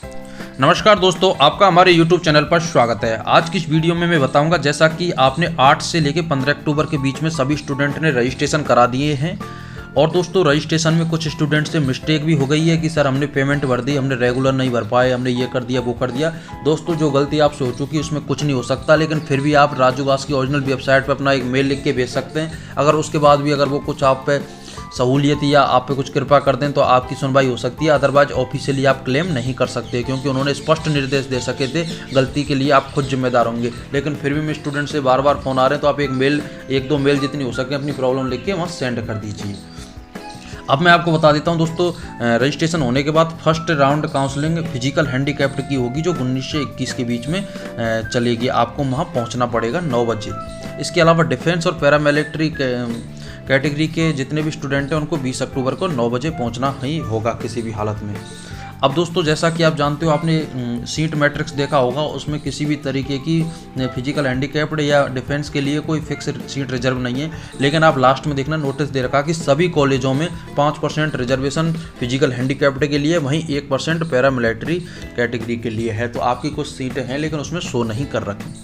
नमस्कार दोस्तों, आपका हमारे YouTube चैनल पर स्वागत है। आज की इस वीडियो में मैं बताऊंगा जैसा कि आपने 8 से लेकर 15 अक्टूबर के बीच में सभी स्टूडेंट ने रजिस्ट्रेशन करा दिए हैं। और दोस्तों रजिस्ट्रेशन में कुछ स्टूडेंट से मिस्टेक भी हो गई है कि सर हमने पेमेंट भर दी, हमने रेगुलर नहीं भर पाए, हमने ये कर दिया वो कर दिया। दोस्तों जो गलती आपसे हो चुकी है उसमें कुछ नहीं हो सकता, लेकिन फिर भी आप राजूगास की ओरिजिनल वेबसाइट पर अपना एक मेल लिख के भेज सकते हैं। अगर उसके बाद भी अगर वो कुछ आप पे सहूलियत या आप पे कुछ कृपा कर दें तो आपकी सुनवाई हो सकती है। अदरवाइज ऑफिशियली आप क्लेम नहीं कर सकते, क्योंकि उन्होंने स्पष्ट निर्देश दे सके थे, गलती के लिए आप खुद जिम्मेदार होंगे। लेकिन फिर भी मैं स्टूडेंट से बार बार फ़ोन आ रहे हैं, तो आप एक दो मेल जितनी हो सके अपनी प्रॉब्लम लिख के वहाँ सेंड कर दीजिए। अब मैं आपको बता देता हूं दोस्तों, रजिस्ट्रेशन होने के बाद first round counselling physical handicapped की होगी, जो 19 से 21 के बीच में चलेगी। आपको वहां पहुंचना पड़ेगा 9 बजे। इसके अलावा डिफेंस और पैरामिलिट्री कैटेगरी के जितने भी स्टूडेंट हैं उनको 20 अक्टूबर को 9 बजे पहुंचना ही होगा किसी भी हालत में। अब दोस्तों जैसा कि आप जानते हो, आपने सीट मैट्रिक्स देखा होगा, उसमें किसी भी तरीके की फिजिकल हैंडीकैप्ड या डिफेंस के लिए कोई फिक्स सीट रिजर्व नहीं है। लेकिन आप लास्ट में देखना, नोटिस दे रखा कि सभी कॉलेजों में 5% रिजर्वेशन फिजिकल हैंडीकैप्ड के लिए, वहीं 1% पैरामिलिट्री कैटेगरी के लिए है। तो आपकी कुछ सीटें हैं लेकिन उसमें शो नहीं कर रखी।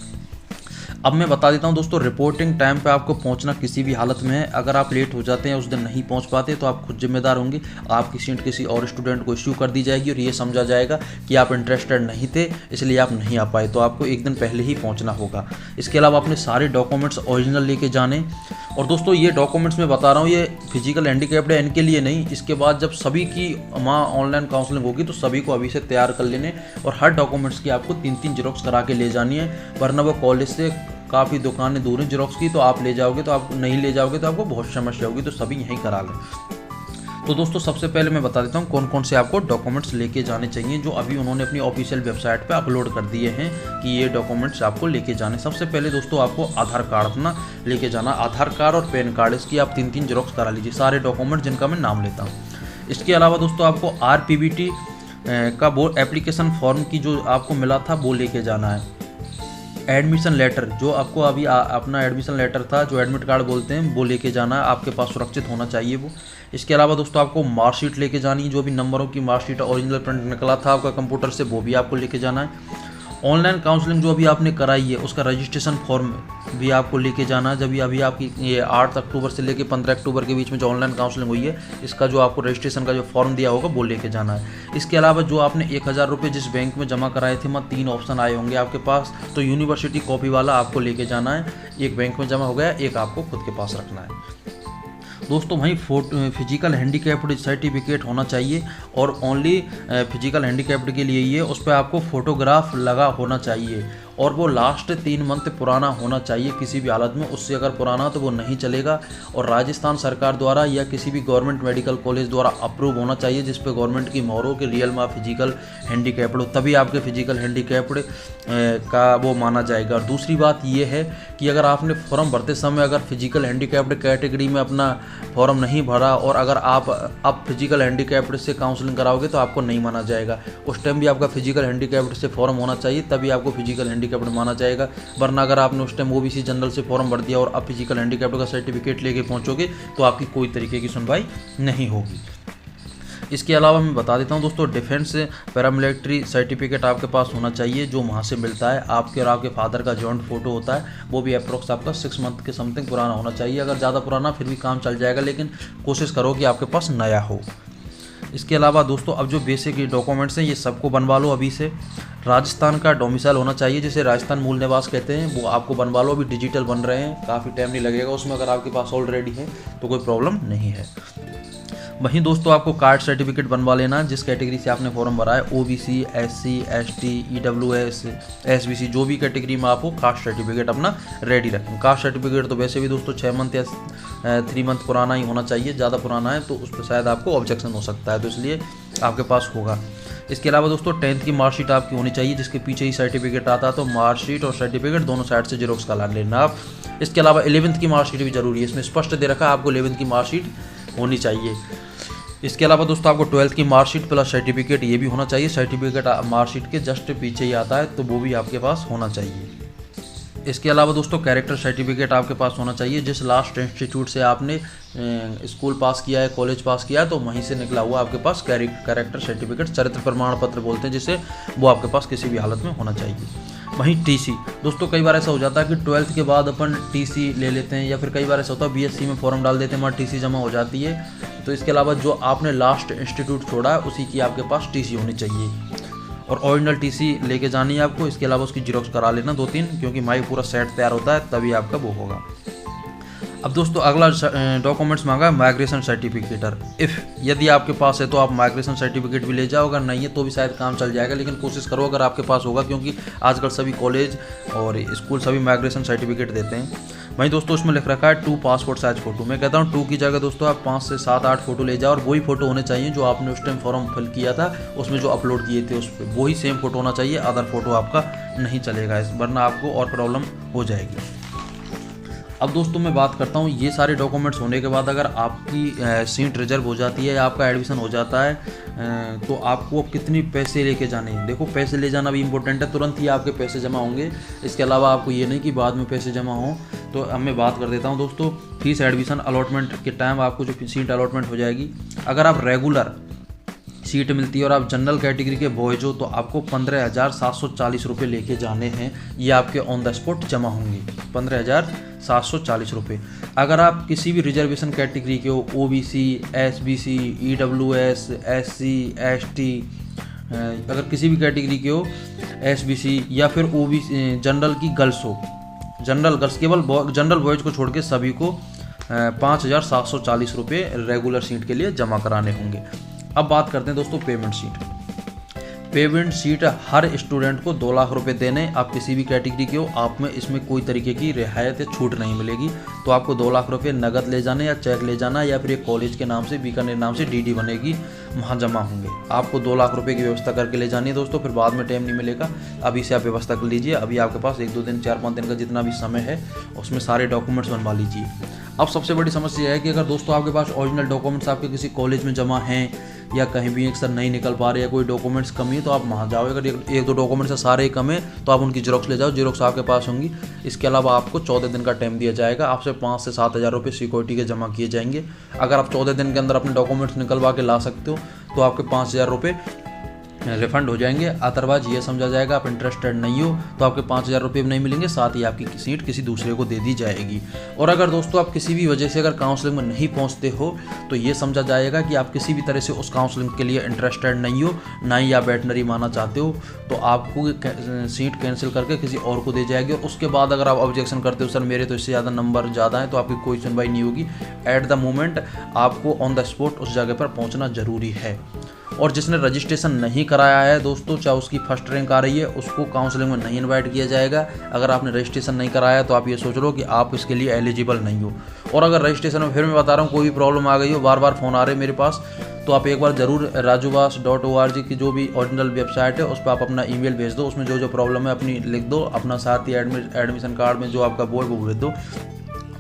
अब मैं बता देता हूं दोस्तों, रिपोर्टिंग टाइम पे आपको पहुंचना किसी भी हालत में है। अगर आप लेट हो जाते हैं, उस दिन नहीं पहुंच पाते, तो आप खुद जिम्मेदार होंगे। आपकी सीट किसी और स्टूडेंट को इश्यू कर दी जाएगी और ये समझा जाएगा कि आप इंटरेस्टेड नहीं थे, इसलिए आप नहीं आ पाए। तो आपको एक दिन पहले ही पहुंचना होगा। इसके अलावा अपने सारे डॉक्यूमेंट्स ओरिजिनल लेके जाने। और दोस्तों ये डॉक्यूमेंट्स मैं बता रहा हूँ, ये फिजिकल हैंडीकैप्ड है इनके लिए नहीं। इसके बाद जब सभी की वहाँ ऑनलाइन काउंसलिंग होगी तो सभी को अभी से तैयार कर लेने, और हर डॉक्यूमेंट्स की आपको 3-3 जेरोक्स करा के ले जानी है। वरना वो कॉलेज से काफ़ी दुकानें दूर हैं जेरोक्स की, तो आप ले जाओगे तो आप नहीं ले जाओगे तो आपको बहुत समस्या होगी। तो सभी यहीं करा लें। तो दोस्तों सबसे पहले मैं बता देता हूँ कौन कौन से आपको डॉक्यूमेंट्स लेके जाने चाहिए, जो अभी उन्होंने अपनी ऑफिशियल वेबसाइट पे अपलोड कर दिए हैं कि ये डॉक्यूमेंट्स आपको लेके जाने। सबसे पहले दोस्तों आपको आधार कार्ड अपना लेके जाना। आधार कार्ड और पैन कार्ड, इसकी आप 3-3 जेरोक्स करा लीजिए, सारे डॉक्यूमेंट जिनका मैं नाम लेता हूँ। इसके अलावा दोस्तों आपको RPBT का वो एप्लीकेशन फॉर्म की जो आपको मिला था वो लेके जाना है। एडमिशन लेटर, जो आपको अभी अपना एडमिशन लेटर था, जो एडमिट कार्ड बोलते हैं, वो लेके जाना है। आपके पास सुरक्षित होना चाहिए वो। इसके अलावा दोस्तों आपको मार्कशीट लेके जानी है, जो भी नंबरों की मार्कशीट ओरिजिनल प्रिंट निकला था आपका कंप्यूटर से, वो भी आपको लेके जाना है। ऑनलाइन काउंसलिंग जो अभी आपने कराई है उसका रजिस्ट्रेशन फॉर्म भी आपको लेके जाना है। जब अभी आपकी ये 8 अक्टूबर से लेके 15 अक्टूबर के बीच में जो ऑनलाइन काउंसलिंग हुई है, इसका जो आपको रजिस्ट्रेशन का जो फॉर्म दिया होगा वो लेके जाना है। इसके अलावा जो आपने 1000 रुपये जिस बैंक में जमा कराए थे, वहाँ 3 ऑप्शन आए होंगे आपके पास, तो यूनिवर्सिटी कॉपी वाला आपको लेके जाना है। एक बैंक में जमा हो गया, एक आपको खुद के पास रखना है। दोस्तों वहीं फिजिकल हैंडीकैप्ड सर्टिफिकेट होना चाहिए, और ओनली फिजिकल हैंडीकैप्ड के लिए ये, उस पर आपको फ़ोटोग्राफ लगा होना चाहिए, और वो लास्ट 3 मंथ पुराना होना चाहिए किसी भी हालत में। उससे अगर पुराना तो वो नहीं चलेगा। और राजस्थान सरकार द्वारा या किसी भी गवर्नमेंट मेडिकल कॉलेज द्वारा अप्रूव होना चाहिए, जिस पे गवर्नमेंट की मोहर हो कि रियल में फिजिकल हैंडीकैप्ड हो, तभी आपके फिजिकल हैंडीकैप्ड का वो माना जाएगा। और दूसरी बात ये है कि अगर आपने फॉर्म भरते समय अगर फिजिकल हैंडीकैप्ड कैटेगरी में अपना फॉर्म नहीं भरा, और अगर आप अब फिजिकल हैंडीकैप्ड से काउंसलिंग कराओगे तो आपको नहीं माना जाएगा। उस टाइम भी आपका फिजिकल हैंडीकैप्ड से फॉर्म होना चाहिए, तभी आपको फिजिकल हैंडीकैप्ड माना जाएगा। वरना अगर आपने उस टाइम OBC जनरल से फॉर्म भर दिया और अब फिजिकल हैंडीकैप्ड का सर्टिफिकेट लेके पहुंचोगे तो आपकी कोई तरीके की सुनवाई नहीं होगी। इसके अलावा मैं बता देता हूं दोस्तों, डिफेंस पैरामिलिट्री सर्टिफिकेट आपके पास होना चाहिए, जो वहाँ से मिलता है। आपके और आपके फादर का जॉइंट फोटो होता है, वो भी अप्रोक्स आपका 6 मंथ के समथिंग पुराना होना चाहिए। अगर ज़्यादा पुराना फिर भी काम चल जाएगा, लेकिन कोशिश करो कि आपके पास नया हो। इसके अलावा दोस्तों अब जो बेसिक डॉक्यूमेंट्स हैं ये सबको बनवा लो अभी से। राजस्थान का डोमिसाइल होना चाहिए, जिसे राजस्थान मूल निवास कहते हैं, वो आपको बनवा लो। अभी डिजिटल बन रहे हैं, काफ़ी टाइम नहीं लगेगा उसमें। अगर आपके पास ऑलरेडी है तो कोई प्रॉब्लम नहीं है। वहीं दोस्तों आपको कास्ट सर्टिफिकेट बनवा लेना, जिस कैटेगरी से आपने फॉर्म भरा है, OBC, SC, ST, EWS, SBC, जो भी कैटेगरी में आपको कास्ट सर्टिफिकेट अपना रेडी रखें। कास्ट सर्टिफिकेट तो वैसे भी दोस्तों 6 मंथ या 3 मंथ पुराना ही होना चाहिए। ज़्यादा पुराना है तो उस पर शायद आपको ऑब्जेक्शन हो सकता है, तो इसलिए आपके पास होगा। इसके अलावा दोस्तों 10th की मार्कशीट आपकी होनी चाहिए, जिसके पीछे ही सर्टिफिकेट आता है, तो मार्कशीट और सर्टिफिकेट दोनों साइड से जेरोक्स करा लेना आप। इसके अलावा 11th की मार्कशीट भी जरूरी है, इसमें स्पष्ट दे रखा है आपको 11th की मार्कशीट होनी चाहिए। इसके अलावा दोस्तों आपको 12th की मार्कशीट प्लस सर्टिफिकेट ये भी होना चाहिए। सर्टिफिकेट मार्कशीट के जस्ट पीछे ही आता है, तो वो भी आपके पास होना चाहिए। इसके अलावा दोस्तों कैरेक्टर सर्टिफिकेट आपके पास होना चाहिए। जिस लास्ट इंस्टीट्यूट से आपने स्कूल पास किया है, कॉलेज पास किया है, तो वहीं से निकला हुआ आपके पास कैरेक्टर सर्टिफिकेट, चरित्र प्रमाण पत्र बोलते हैं जिसे, वो आपके पास किसी भी हालत में होना चाहिए। वहीं टीसी दोस्तों, कई बार ऐसा हो जाता है कि 12th के बाद अपन टीसी ले लेते हैं, या फिर कई बार ऐसा होता है बीएससी में फॉर्म डाल देते हैं, वहाँ टीसी जमा हो जाती है। तो इसके अलावा जो आपने लास्ट इंस्टीट्यूट छोड़ा है उसी की आपके पास टीसी होनी चाहिए, और ओरिजिनल टीसी लेके जानी है आपको। इसके अलावा उसकी जीरोक्स करा लेना 2-3, क्योंकि माई पूरा सेट तैयार होता है तभी आपका वो होगा। अब दोस्तों अगला डॉक्यूमेंट्स मांगा माइग्रेशन सर्टिफिकेटर। यदि आपके पास है तो आप माइग्रेशन सर्टिफिकेट भी ले जाओ, अगर नहीं है तो भी शायद काम चल जाएगा, लेकिन कोशिश करो अगर आपके पास होगा, क्योंकि आजकल सभी कॉलेज और स्कूल सभी माइग्रेशन सर्टिफिकेट देते हैं। वहीं दोस्तों उसमें लिख रखा है 2 पासपोर्ट साइज फ़ोटो। मैं कहता हूँ 2 की जगह दोस्तों आप 5 से 7-8 फ़ोटो ले जाओ, और वही फ़ोटो होने चाहिए जो आपने उस टाइम फॉर्म फिल किया था उसमें जो अपलोड किए थे उस पर, वही सेम फ़ोटो होना चाहिए। अदर फोटो आपका नहीं चलेगा, वरना आपको और प्रॉब्लम हो जाएगी। अब दोस्तों मैं बात करता हूँ, ये सारे डॉक्यूमेंट्स होने के बाद अगर आपकी सीट रिजर्व हो जाती है या आपका एडमिशन हो जाता है, तो आपको अब कितने पैसे लेके जाने हैं। देखो पैसे ले जाना भी इम्पोर्टेंट है, तुरंत ही आपके पैसे जमा होंगे। इसके अलावा आपको ये नहीं कि बाद में पैसे जमा हों। तो अब मैं बात कर देता हूँ दोस्तों, फीस एडमिशन अलॉटमेंट के टाइम आपको जो सीट अलॉटमेंट हो जाएगी, अगर आप रेगुलर सीट मिलती है और आप जनरल कैटेगरी के बॉयज हो तो आपको 15,740 रुपये लेके जाने हैं। ये आपके ऑन द स्पॉट जमा होंगे 15,740 रुपये। अगर आप किसी भी रिजर्वेशन कैटेगरी के हो, OBC, SBC, EWS, SC, ST, अगर किसी भी कैटेगरी के हो, SBC या फिर OBC जनरल की गर्ल्स हो, जनरल गर्ल्स केवल जनरल बॉयज़ को छोड़ के सभी को 5,740 रुपये रेगुलर सीट के लिए जमा कराने होंगे। अब बात करते हैं दोस्तों पेमेंट सीट। पेमेंट सीट हर स्टूडेंट को 2 लाख रुपए देने, आप किसी भी कैटेगरी के हो, आप में इसमें कोई तरीके की रियायत या छूट नहीं मिलेगी। तो आपको 2 लाख रुपए नगद ले जाने या चेक ले जाना, या फिर एक कॉलेज के नाम से, बीकानेर नाम से DD बनेगी, वहाँ जमा होंगे। आपको 2 लाख रुपए की व्यवस्था करके ले जानी है दोस्तों, फिर बाद में टाइम नहीं मिलेगा। अभी से आप व्यवस्था कर लीजिए, अभी आपके पास 1-2 दिन 4-5 दिन का जितना भी समय है उसमें सारे डॉक्यूमेंट्स बनवा लीजिए। अब सबसे बड़ी समस्या है कि अगर दोस्तों आपके पास ओरिजिनल डॉक्यूमेंट्स आपके किसी कॉलेज में जमा हैं, या कहीं भी एक सर नहीं निकल पा रहे, या कोई डॉक्यूमेंट्स कमी है, तो आप वहाँ जाओ। अगर 1-2 डॉक्यूमेंट्स से सारे ही कम है तो आप उनकी जेरोक्स ले जाओ, जेरोक्स आपके पास होंगी। इसके अलावा आपको 14 दिन का टाइम दिया जाएगा, आपसे 5 से 7 हज़ार रुपये सिक्योरिटी के जमा किए जाएंगे। अगर आप 14 दिन के अंदर अपने डॉक्यूमेंट्स निकलवा के ला सकते हो तो आपके 5,000 रुपये रिफंड हो जाएंगे। अदरवाइज ये समझा जाएगा आप इंटरेस्टेड नहीं हो तो आपके 5,000 रुपये भी नहीं मिलेंगे, साथ ही आपकी सीट किसी दूसरे को दे दी जाएगी। और अगर दोस्तों आप किसी भी वजह से अगर काउंसलिंग में नहीं पहुंचते हो तो ये समझा जाएगा कि आप किसी भी तरह से उस काउंसलिंग के लिए इंटरेस्टेड नहीं हो, ना ही आप वेटनरी माना चाहते हो, तो आपको सीट कैंसिल करके किसी और को दे जाएगी। और उसके बाद अगर आप ऑब्जेक्शन करते हो, सर मेरे तो इससे ज़्यादा नंबर ज़्यादा है, तो आपकी कोई सुनवाई नहीं होगी। एट द मोमेंट आपको ऑन द स्पॉट उस जगह पर पहुँचना ज़रूरी है। और जिसने रजिस्ट्रेशन नहीं कराया है दोस्तों, चाहे उसकी फर्स्ट रैंक आ रही है, उसको काउंसलिंग में नहीं इनवाइट किया जाएगा। अगर आपने रजिस्ट्रेशन नहीं कराया तो आप ये सोच लो कि आप इसके लिए एलिजिबल नहीं हो। और अगर रजिस्ट्रेशन में फिर मैं बता रहा हूँ कोई भी प्रॉब्लम आ गई हो, बार बार फ़ोन आ रहे हैं मेरे पास, तो आप एक बार ज़रूर rajuvas.org की जो भी ओरिजिनल वेबसाइट है उस पर आप अपना ईमेल भेज दो, उसमें जो जो प्रॉब्लम है अपनी लिख दो, अपना साथ ही एडमिशन कार्ड में जो आपका वो है वो भेज दो।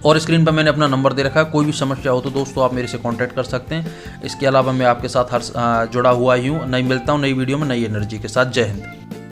और स्क्रीन पर मैंने अपना नंबर दे रखा है, कोई भी समस्या हो तो दोस्तों आप मेरे से कांटेक्ट कर सकते हैं। इसके अलावा मैं आपके साथ जुड़ा हुआ ही हूँ। नई मिलता हूँ नई वीडियो में नई एनर्जी के साथ। जय हिंद।